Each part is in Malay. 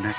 penas.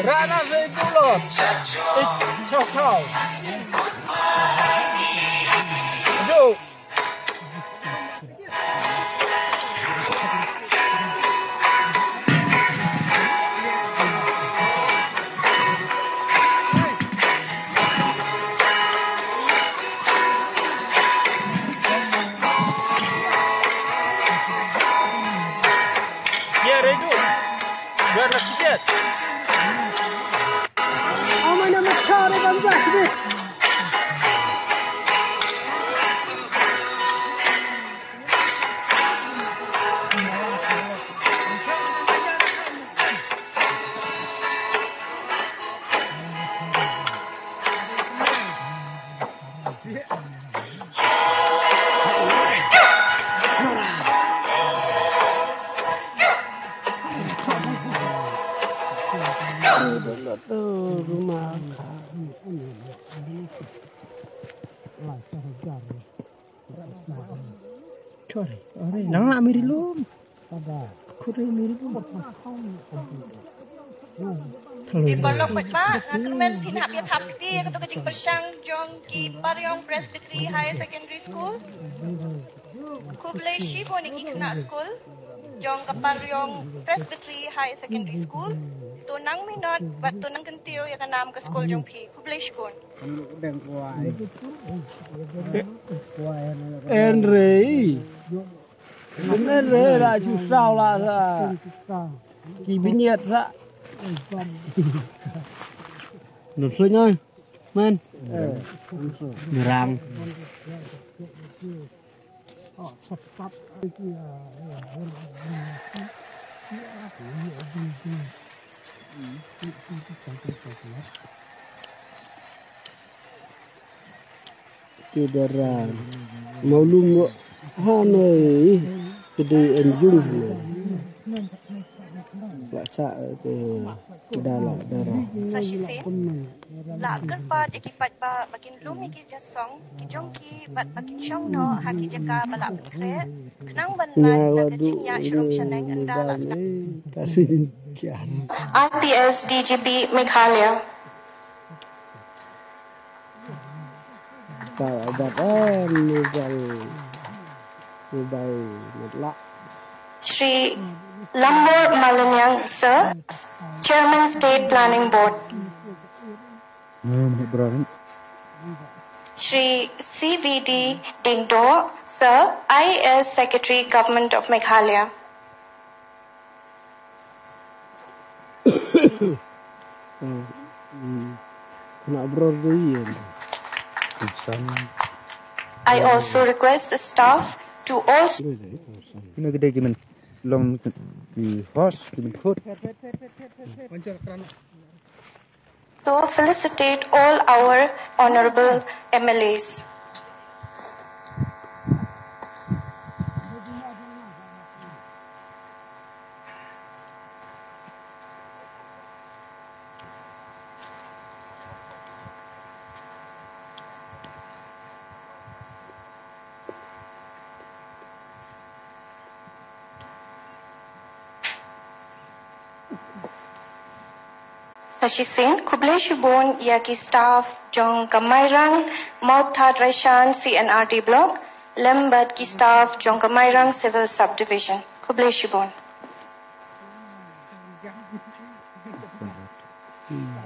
Rana Zedulot, Chokau. Go. Yeah, Redu. Biar nak kicet. Nang nak miri lum. Kure miri lum. Di Barlog Patma, kemen pinhap ya thap kti ketu kecing persang jong ki Paryong Presbytery High Secondary School. Kublai Shibo ni ki kena school. Jong ke Paryong Presbytery High Secondary School. Tunang minot bat tunang kentiu ya kanam ke school jong ki. Kublai Shibo. Enrei. Enrei lah susah lah sa. Kibiniat sa. Nusuk nyoy. Man. Mairang. Saudara mau lungo hanoi gede enjung baca itu darah. Sashise la gerpat ekipat ba bakin lumi ki jasong ki jongki bat bakin syong no haki jaka balak kre kenang ban lan na kecingnya syrum shaneng anda las kasih jan RPS DGP Meghalaya Kaabatan mobile mutlak Shri Lambor Malanyang Sir, Chairman State Planning Board. Shri CVD Dingdo Sir, IAS Secretary Government of Meghalaya. I also request the staff to also to felicitate all our honorable MLAs. Sashisin, Kublai Shibon, Yaki staff, Jong Mairang, Maut That Raishan, CNRD block, Lembat ki staff, Jong Mairang Civil Subdivision, Kublai Shibon.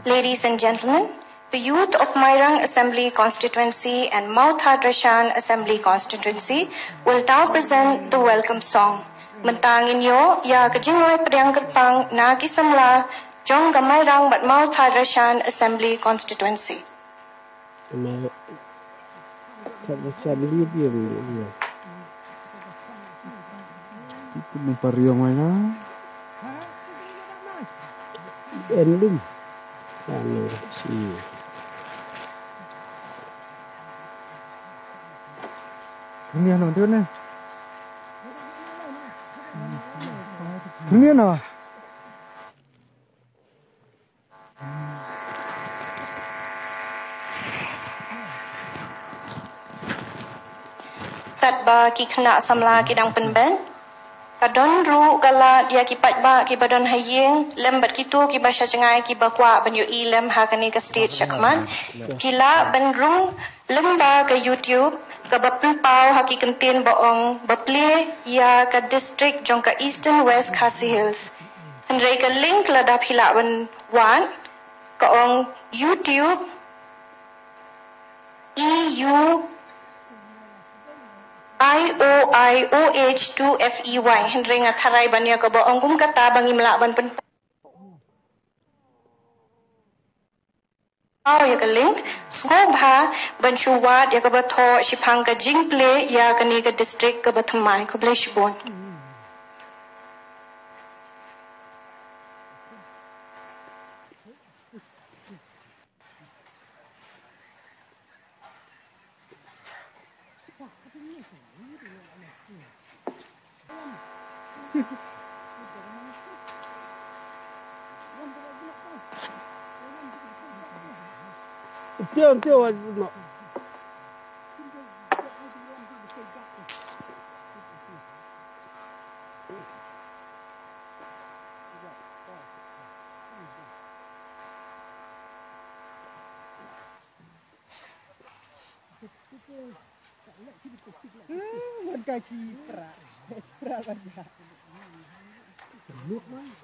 Ladies and gentlemen, The youth of Mairang Assembly Constituency and Mount Hadrashan Assembly Constituency will now present the welcome song. Mentangin yo ya kajingway priang kerpang na kisamla jong Mairang but Mount Hadrashan Assembly Constituency. Itu mempariong mana? Ending. Anu si. Ini ano tu ni? Ini ano? Tatba ki khna samla ki dang penben. Kadon ru gala dia ki patba ki badon hayeng lembat kitu ki basha cengai ki bakwa banyu ilem hakani ka stage syakman. Kila benrung lemba ke YouTube ka bapulpau haki kentin boong baple ya ka district jong ka Eastern West Khasi Hills. Henry ka link ladap hila ban wan ka ong YouTube EU IOIOH2FEY Henry nga tharay ban ya ka boong kum kata bangi melaban pen ya ka link sngobha ban shuwat ya ka batho shipang ka jingple ya ka ni ka district ka bathamai ka bleshbon. Tiang aja.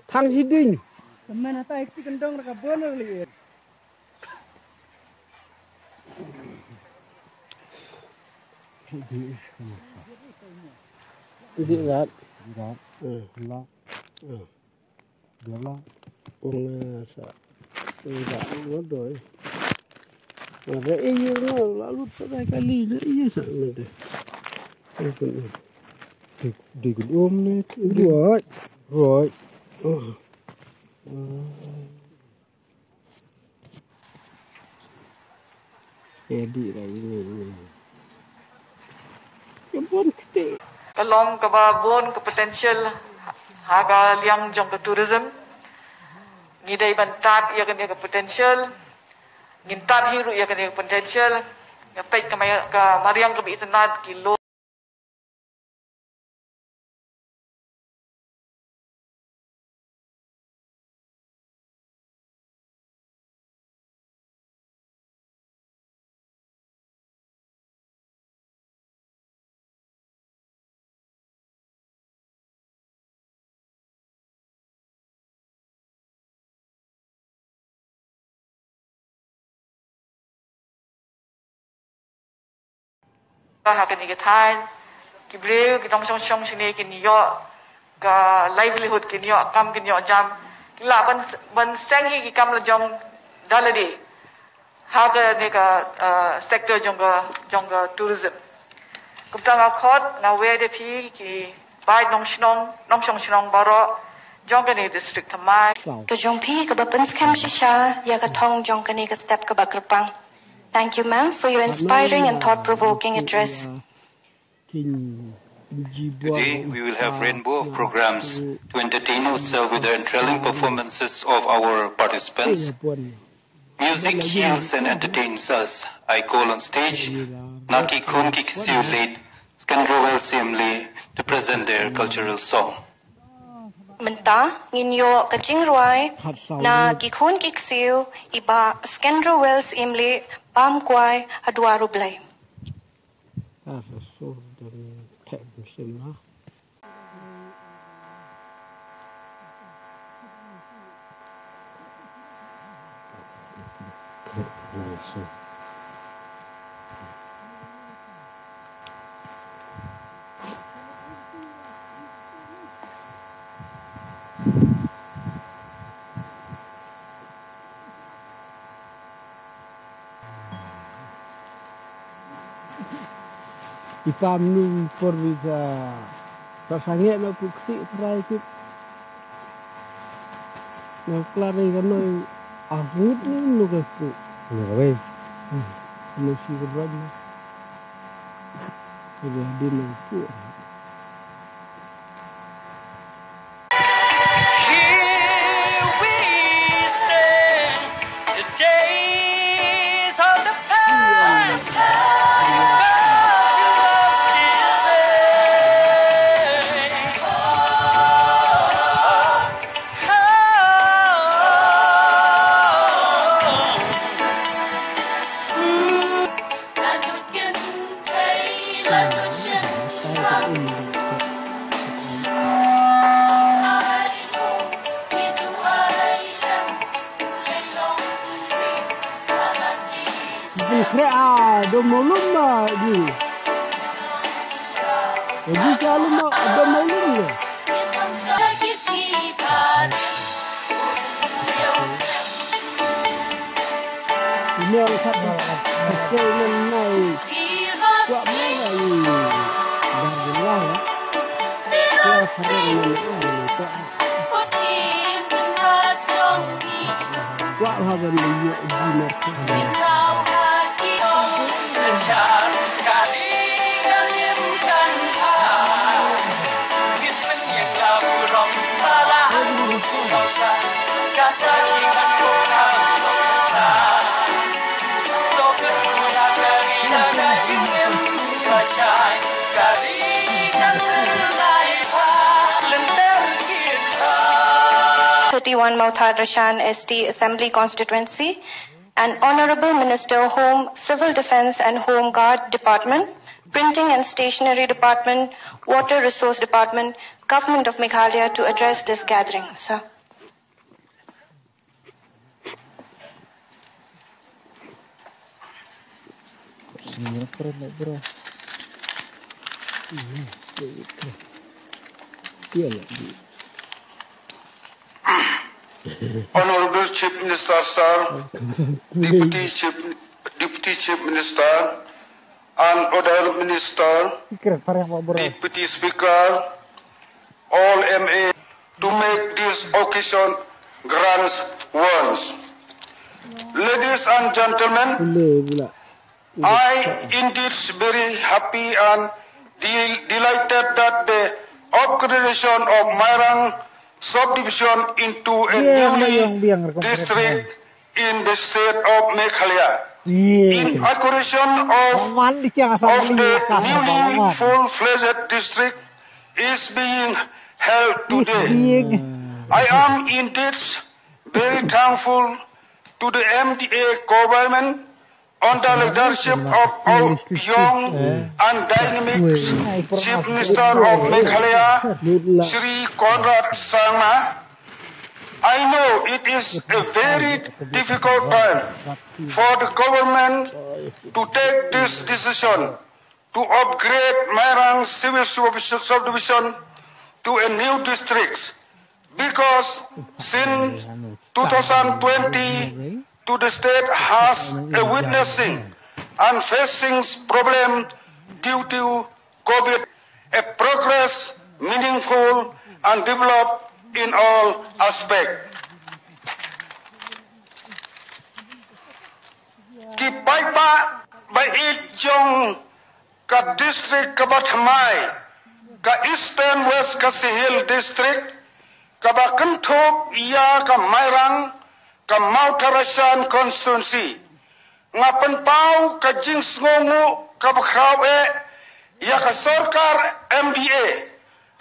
Thang siding. Teman atau ekti kendong nak bono lihat. Ini rat. Rat. Lah. Dia Penasa. Tidak bodoh. Ada iya lalu pada kali iya sama deh. Di gedung ni. Right. Right. Jadi lah ini. Jemput kita. Kalong ke babon ke potential haga liang jong ke tourism ngidai bantat ia kena ke potential ngintat hiru ia kena ke potential ngepek ke Mairang ke itnat kilo hakan ni ketain kibreu kitong song sini kinyo ka livelihood kinyo kam kinyo jam kila ban sengi ki kam la jong daladi haga ni ka sector jong ka tourism kuptang akhot na we de phi ki bai nong shnong baro jong ka ni district thamai Ka jong pi ka bapen scam shisha ya ka thong jong ka ni ka step ka bakrpang. Thank you, ma'am, for your inspiring and thought-provoking address. Today, we will have rainbow of programs to entertain ourselves with the enthralling performances of our participants. Music heals and entertains us. I call on stage Naki Khun Kiksiu late Skandrowell Simli to present their cultural song. Menta nginyo kajing ruai na gikhun kiksiu iba Skandro Wells imli pam kwai adua rublai. So dan tak bersama. Ipam nu por bisa pasangnya nak kukti perai kut. Nak kelari kan noi ahut ni nu kepu. Ini apa? Nu si keberan. Jadi dia nu tu. Here we stand, the days of the past. Kira domolum di. Jadi selalu mak domolum je. Ini orang satu kecil menai. Kuat mana ini? Dah jelas. Kuat sering menai. Kuat haban liuk di Mautad Rashan ST Assembly Constituency, and Honorable Minister Home, Civil Defence and Home Guard Department, Printing and Stationery Department, Water Resource Department, Government of Meghalaya to address this gathering. Sir. Honorable Chief Minister, Sir, Deputy Chief Minister, and other Minister, Deputy Speaker, all MA, to make this occasion grand ones. Ladies and gentlemen, I indeed very happy and delighted that the upgradation of Mairang subdivision into a newly district in the state of Meghalaya. In acquisition of the newly full-fledged district is being held today. I am indeed very thankful to the MDA government under leadership of our young and dynamic Chief Minister of Meghalaya, Shri Conrad Sangma. I know it is a very difficult time for the government to take this decision to upgrade Mairang civil subdivision to a new district, because since 2020 the state has a witnessing and facing problem due to COVID, a progress meaningful and developed in all aspects. Ki paipa by jong ka district ka Bathamai, ka Eastern West Khasi Hills district, ka Bakanthop iya ka Mairang, ka Mautarasan constituency, nga penpau ka jings ngongu ka bakraw ya ka sarkar MDA,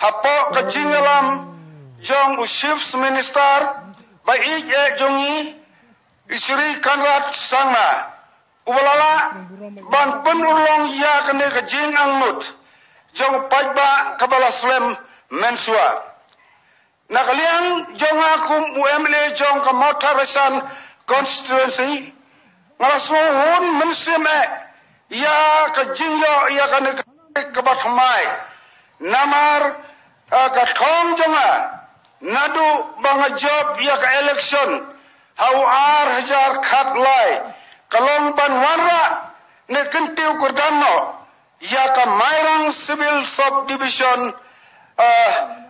hapo ka jingalam jong chief minister ba jongi Shri Conrad Sangma, ubalala ban penulong ya kene ka jing angnut jong pajba kabalaslem mensua. Nakaliang jong akum UMLA jong ka Mautarasan constituency ngasuhun mensime ya ka jingyo ya ka ne ka batmai namar ka thong jonga nadu banga job ya ka election hau ar hajar khat lai kalong ban wanra ne kentiu kurdano ya ka Mairang civil subdivision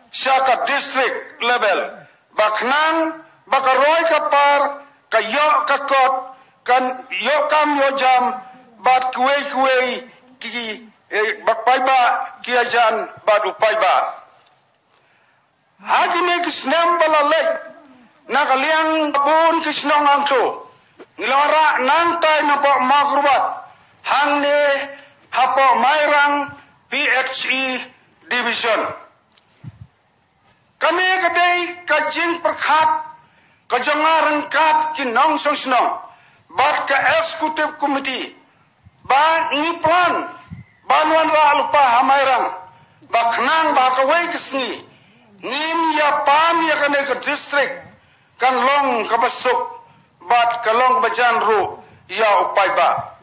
Shaka district level baknang bakaroy kapar kayo kakot kan yo kam yo jam bat kuwe ki bakpaiba ki ajan bat upaiba hagime kisnam balalek nakaliang bun kisnong angto ngilara nantai napo magrubat hangne hapo Mairang PHE division kami kadai kajing perkhat kajangaran kat kinong song bat ka executive committee ba ni plan banwan ra lupa Mairang baknang ba ka wai kisni nim ya pam ya kane ka district kan long ka basuk bat ka long bajan ru ya upai ba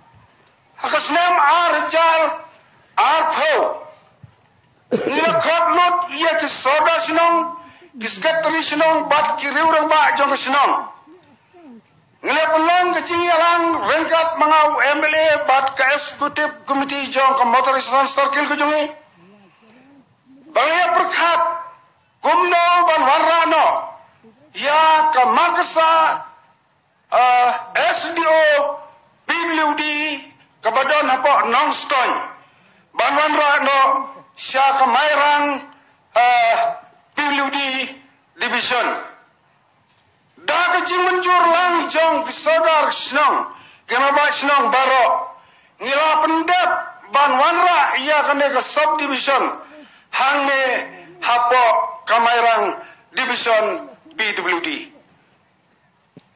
hakasnam arjal arpho nila khotnot ya ki soda sinong kiskatri sinong bat ki riurang ba jong sinong nila pelong kecing yalang rengkat mangau MLA bat ka executive committee jong ka motorisation circle kujongi bangya perkhat kumno ban warano ya ka maksa SDO PWD kabadon hapo nongstoy banwan rano siya ka Mairang PWD division da kecing mencur lang jong kisodar snong kenapa snong baro ngila pendap banwan ra iya kane ka subdivision hangne hapo ka Mairang division PWD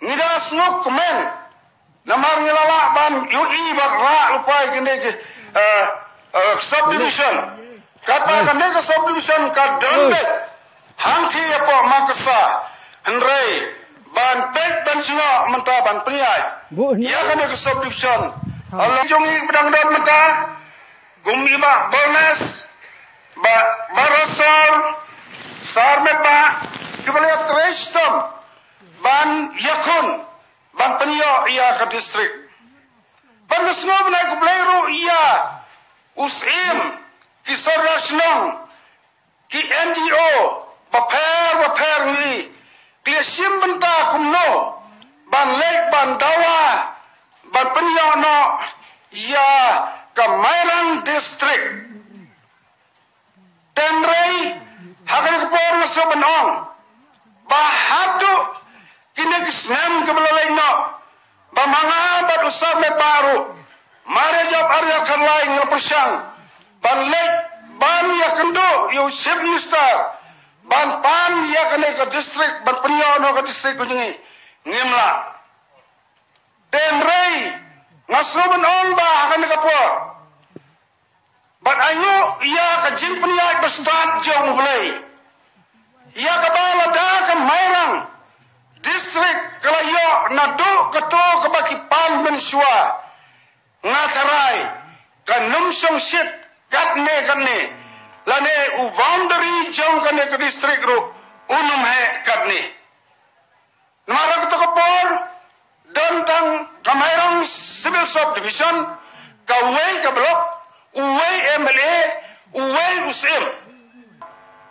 ngida snok men namar ngilala ban UI bat ra lupai kene subdivision kata kene ka subdivision ka dande hangti apa maksa hendrai ban pek dan singa menta ban priai ya kene ka subdivision Allah jongi bedang dan menta gumi ba bonus ba barasol sarmeta kibaliat trestom ban yakun ban penyo ia ka district ban ngesngob na ku blairu ia usim ki sorasnong ki NGO paper ni ki simbenta kumno ban lek ban dawa ban penyo no ia ka Mairang district tenrei hakan kepor ngaso benong bahadu kini kisnem kebelalai no bamanga bat usah me baru mare job arya kharlai ngapersang ban lek ban ya kendo yo chief minister ban pan ya kene ke district ban penyo no ke district kunjungi ngimla tenrei ngasruben on ba hakan kapor ban ayu ya ke jin penyai bestat jong belai ya ke bala da ke Mairang district kalayo nadu keto kebaki pan mensua ngatarai kanum song shit katne lane u boundary jong kane ke district ru unum he katne namara keto kapor dantang Mairang civil subdivision kawai ke blok uwai MLA uwai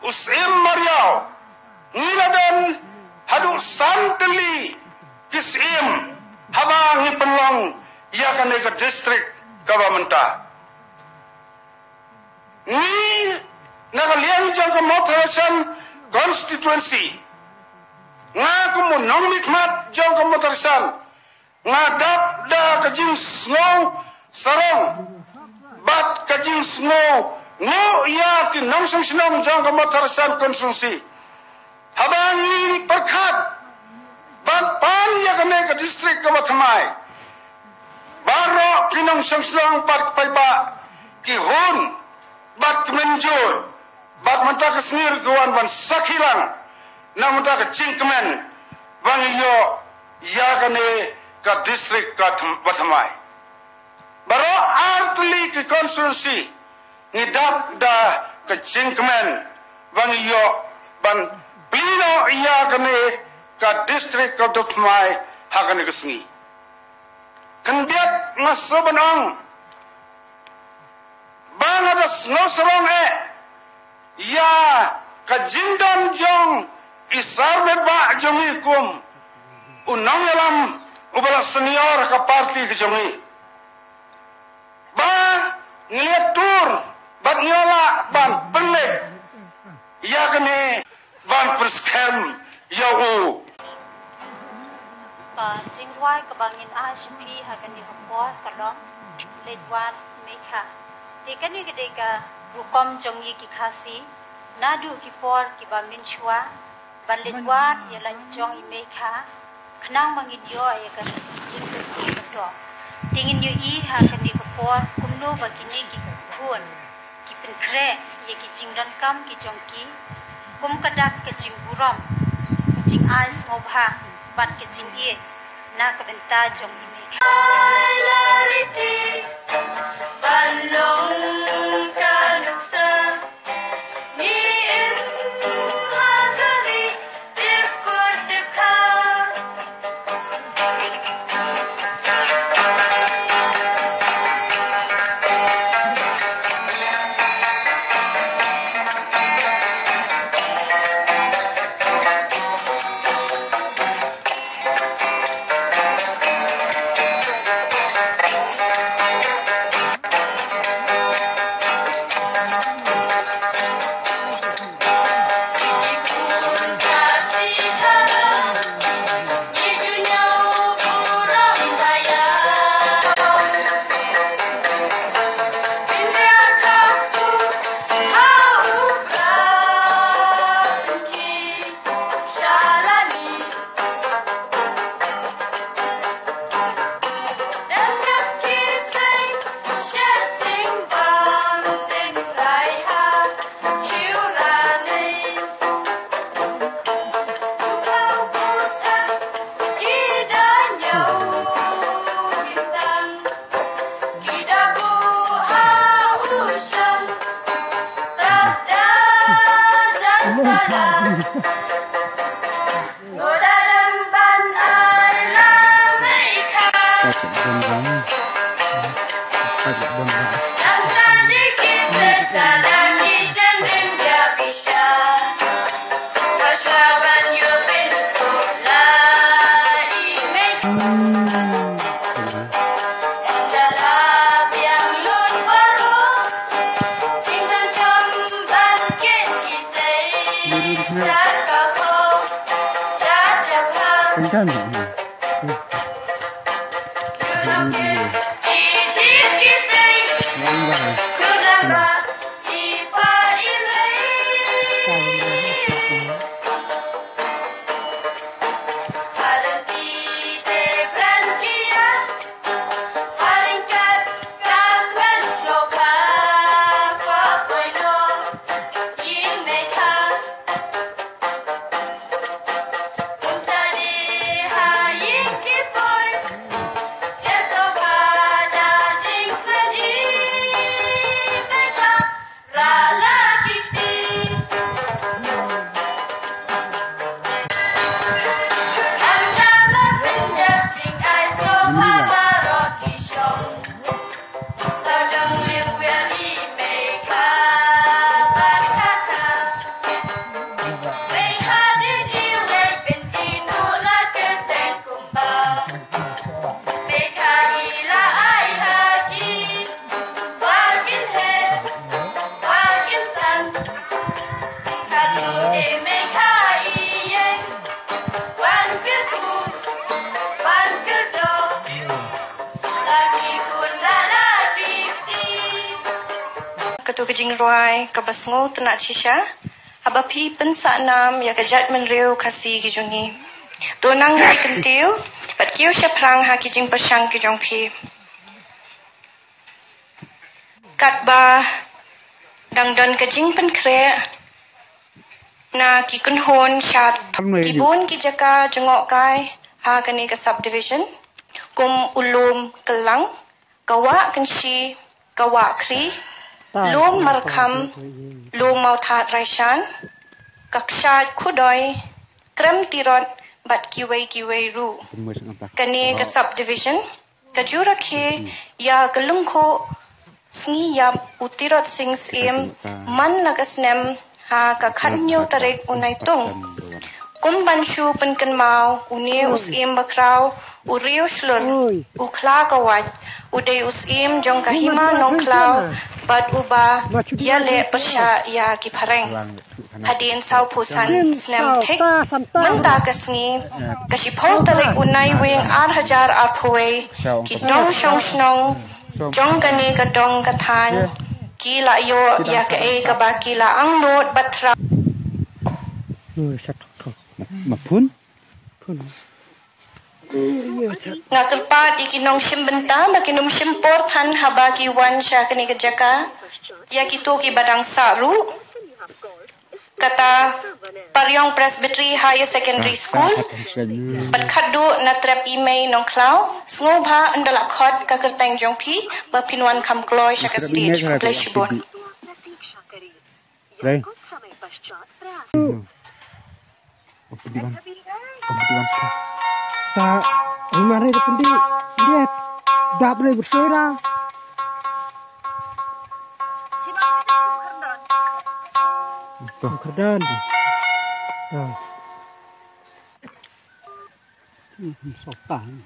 usim Mariau ngiladan hadu santeli kisim habang ni penlong ia kan ke district kabamenta ni nagalian jang ke motoration constituency ngaku munong mikmat jang ke motoration ngadap da kajing snow sarong bat kajing snow ngo ia ki namsang sinong jang ke motoration constituency habang ni perkhat ban pan ya kene ke district ke Batamai baro kinong sangslong pat paiba ki hun bat kemenjur bat menta ke snir guan ban sakilang na menta ke cingkemen ban yo ya kene ke ka district ka Bathamai. Baro artli ki constituency ngidap da ka Jingkmen bang iyo ban plino iya kane ka district ka Bathamai hakane kesni. Kendiat ngasobanong Bangladesh nosrong ya kajindam jong isarbe ba jongi kum unang yalam ubala senior ka parti ke jongi ba ngeliat tur bat nyola ban pelik ya kene ban perskem ya u ba jingwai ka bangin aspi hakani hopor kadong ledwat mekha dekani gedega rukom jongi ki khasi nadu ki por ki bamin chua ban ledwat ya la jong i mekha khnang mangin yo ya kan jingbe ki to tingin yo i hakani hopor kumno ba kini ki khun ki pen kre ye ki jingdan kam ki jongki kum kadak ke jingburam jing ais ngobha bat ke jing ye na ka benta jong i mekha Balong kanuksa ni magari dikur dikha Ketua Kejing Roy Kabasngo Tenak Cisha Abapi Pensak Nam Ya Kejat Menriu Khasi Kijungi Donang Ri Kentiu Bat Kiu Syaprang Ha Kijing Persang Kijong Pi Katba Dang Don Kejing Penkre Na Kikun Hon Syat Kibun Kijaka Jengok Kai Ha Kani Ke Subdivision kum ulum kelang, kawa kenshi, kawa kri, lum markam, lum mauthat raishan, kakshat kudoi, krem tirot, bat kiwai ru. Kani ke subdivision, kajurakhe ya gelungko, sngi yap utirot sings im, man lagasnem, ha kakhanyo tarik unai tung. Kumbanshu penken mau, unie usim bakrau, uriu slun, ukla kawat, uday usim jong kahima nong klau, bat uba, ya le pasya ya kipareng. Hadin sau pusan snem tek, menta kasngi, kasipol tarik unai wing hajar arpwe, ki dong shong snong, jong kane ka dong kathan, kila yo ya ka e ka ba kila ang lot batra. Mapun? Ngakerpat ikinong simbenta bakinum simpor than habaki wan sya kani kejaka ya kitu ki badang saru kata Paryong Presbytery Higher Secondary School berkadu na trap email nong klau ngobha andala khot ka kerteng jongpi ba pinwan kam kloy sya ka stage flashboard Right. Sa rumah ni kendi dia dah boleh bersuara. Kerdan. Sopan.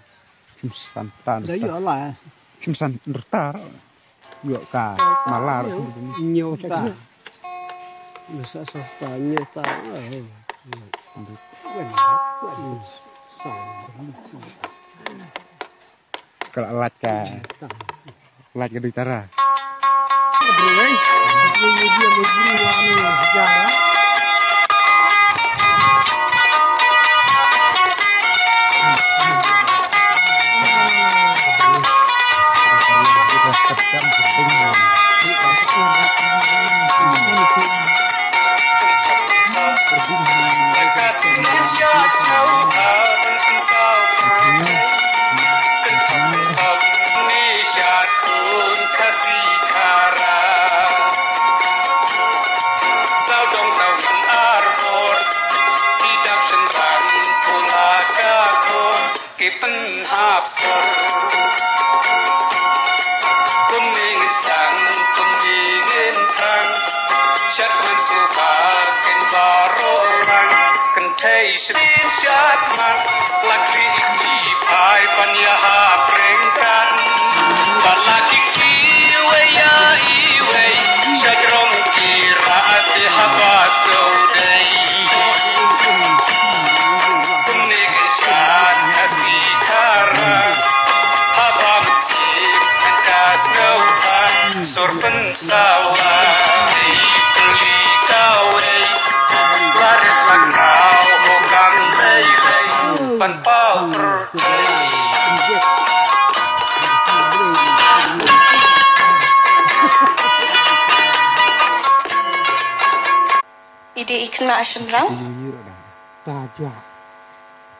Santan. Dah ya lah. Simsan ngertar. Yo ka malar nyota. Bisa sopan nyota. Kalau lat ke utara. Ide ikna asyamrang. Tajak.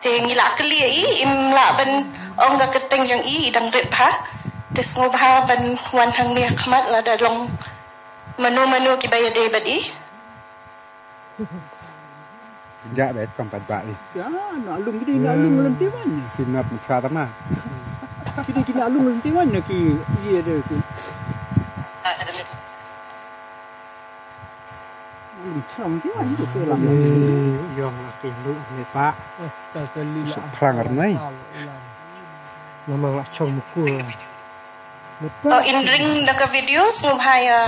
Ngila keli imla ban ong ga keteng jong I dang rit pha. Tes ngobha ban wan hang ni khmat la da long manu ki bayade badi. Ja bet kampat bak ni. Ya, nak lung gini, nak lung lenti mana? Sinap muka tanah. Kini nak lung lenti mana ki? Iya dia ki. Lung cang ki mana tu lah. Yang laki lu ni pak. Perang arnai. Memang lah cang mukul. In ring da ka videos ngobha ya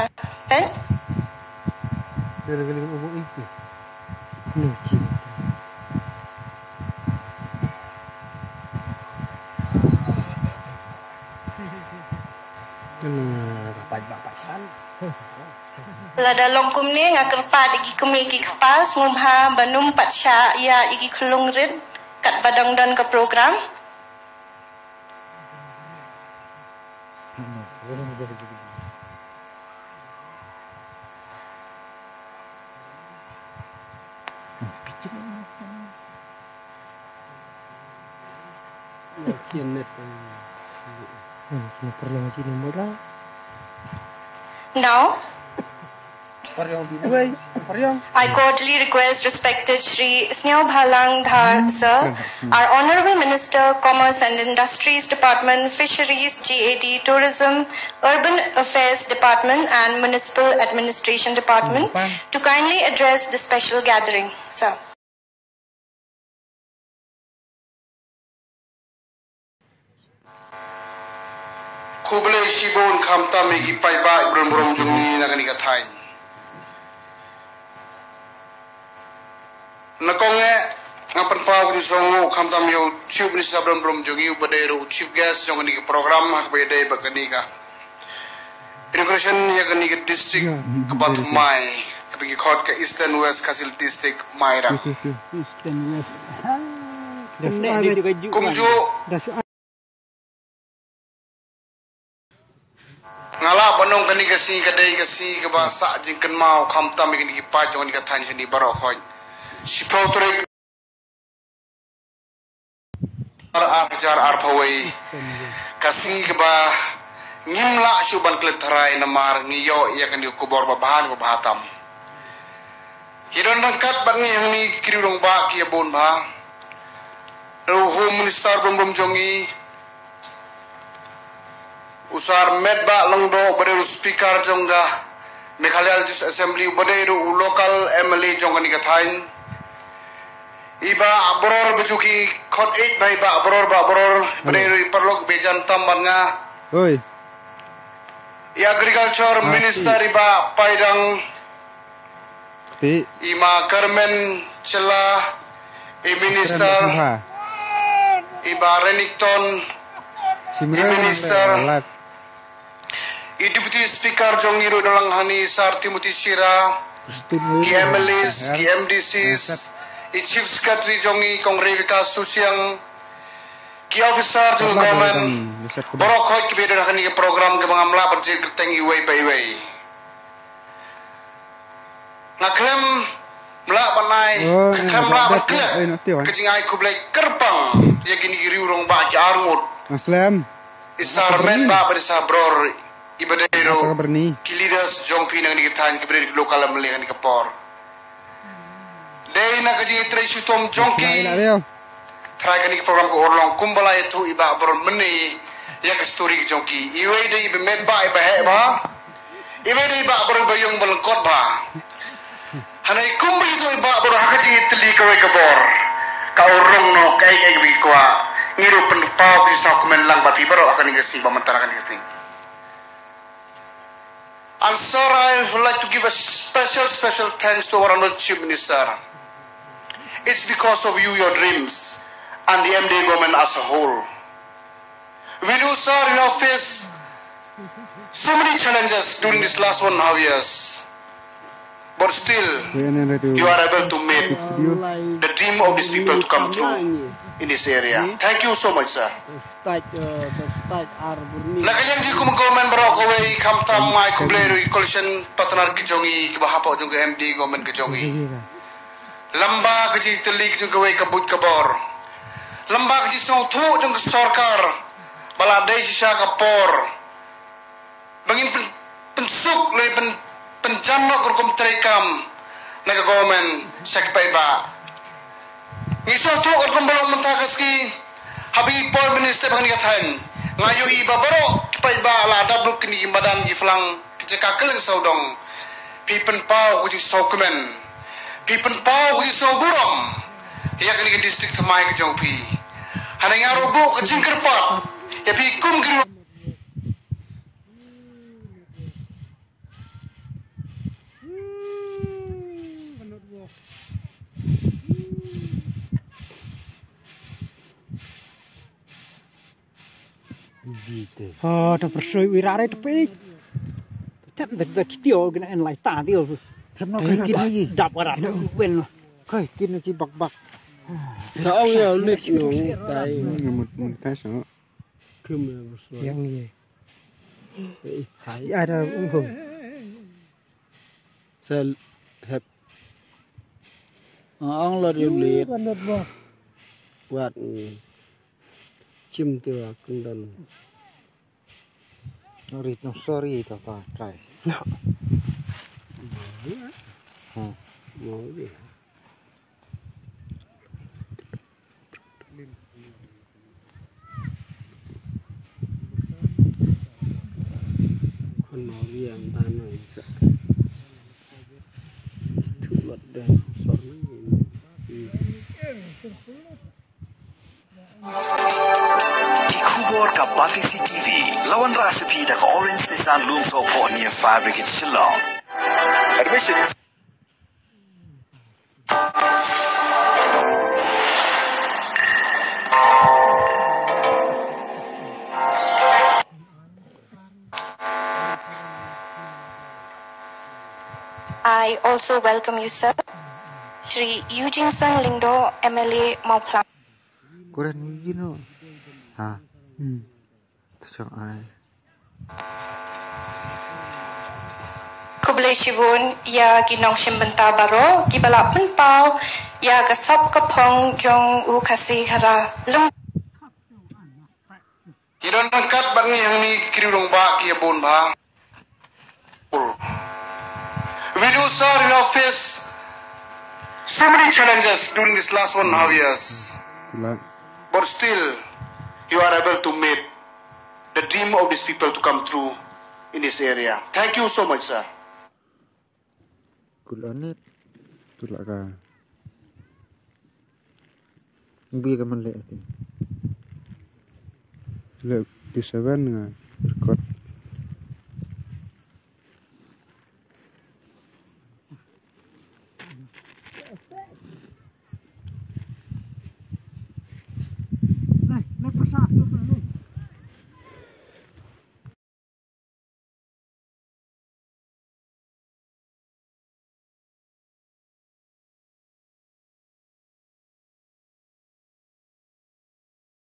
pen. Dia lagi ubuk itu. Lada longkum ni ngakerpat igi kumi igi kepal ngumha banum patsya ya igi kelung rit kat badang dan ke program. Now, I cordially request respected Shri Sneo Bhalang Dhar Sir, our Honorable Minister, Commerce and Industries Department, Fisheries, GAD, Tourism, Urban Affairs Department and Municipal Administration Department to kindly address this special gathering. Sir. Kuble Shibon Kamta Megi Paiba Brum Jumi Naganika Time. Nakonge ngapan pau di songo kamtam yo chief minister brom jogi ubadero chief guest jong ni program hak bede bakanika inauguration ya kani district kabat mai kapigi khot ke eastern west Khasi Hills district Mairang Eastern West. kumjo ngala banong kani kasi kadai kasi kaba sa jingkan mau kamtam ni pa jong ni kathan sini baro khoi Sipautore Arjar Arpaway Kasi keba Ngimla Syuban Klet Tarai Namar Ngiyo Ia kan dikubor babahan babahatam Hidon rangkat Bangi yang ni Kirurong ba Kia bon ba Lalu Home Minister Brom Jongi Usar Medba Longdo Baderu Speaker Jongga Meghalaya Assembly Baderu Local MLA Jongga Nikatain Iba abror bejuki khot 8 bhai ba abror bade perlok bejan tamban nga oi agriculture minister iba paidang ima Carmen Chela minister iba Renington minister deputy speaker jongiru dalang hani Sar Timothy Shira MLAs MDCs Chief Secretary Jongi Kongrevika Susiang Ki Officer Jong Government Borok Hoi Kibeda Nakani program ke mengamla berjir keteng iway by way Ngaklem Melak panai Ngaklem melak berklet Kecing ai kublai kerpang Yakin giri urong baki armut Aslam Isar men ba berisa bror Ibadero Ki leaders Jong Pi Nangani ketan Kibeda lokal melihat ni kepor Day na kaji tray sutom jongki try kani program ko orlong kumbala itu iba bron meni ya ke story jongki iwe de ibe medba iba heba iwe de iba bron bayong balengkot ba hanai kumbi itu iba bron hakaji teli ko kabor ka orlong no kai bi kwa ngiru penpau bi dokumen lang ba fibro akan ngasi ba mentarakan ngasi I'm sorry, I would like to give a special thanks to our Honorable Chief Minister. It's because of you, your dreams, and the MD government as a whole. We know, sir, you have faced so many challenges during these last 1.5 years. But still, you are able to make the dream of these people to come true in this area. Thank you so much, sir. Lagayang di government barokaway kamtam mai kubleru coalition partner kijongi kibahapa juga MD government kijongi. Lamba kaji telik jung kawai kabut kabor. Lamba kaji song thu jung sarkar baladai sisa kapor. Bangin pensuk le penjamno kurkum terekam naga government sekpai ba. Ngiso thu kurkum balong mentakaski habi pol minister bangin kathan. Ngayo iba baro kipai ba ala dablu kini badan giflang keceka keleng saudong. Pipen pau kuji saukumen. Pipen pau kuji sauburong. Ya kini ke distrik Thamai ke Jongpi. Hanai ngarubu ke Jingkerpat. Ya pi kum giru. Oh, dah bersui wirare tepi. Tapi dah kitio kena en lai ta dia. Themno kena lagi. Dap warat wen. Kai kin ki bak. Tahu ya lek yo tai. Mun tas no. Kum bersui. Yang ni. Ada unghum. Sel hep. Ang la dia lek. Buat chim tua kendon. No sorry to pa try. No. Ha. Mau je. Kon mau yang tanah isa. Tulad dan sorry. Di Kubor ka Bati CTV, lawan rasipi da ka Orange Nissan Loom Sopo near Fabric in Shillong. Admissions. I also welcome you, sir. Shri Eugene Sang Lingdo, MLA Mauplang. Kurang ni no. Ha. Tachang ai. Kublai Shibun, ya ginong shimbenta baro, gibala pau, ya gasop kapong jong u kasi hara. Iron angkat bangi yang ni kirurong ba ki abon ba. We do sir in our face so many challenges during this last 1.5 years. But still you are able to make the dream of these people to come true in this area. Thank you so much, sir. Kulanit. Tulak ka. Biar ka man le ati. Le 7 nga.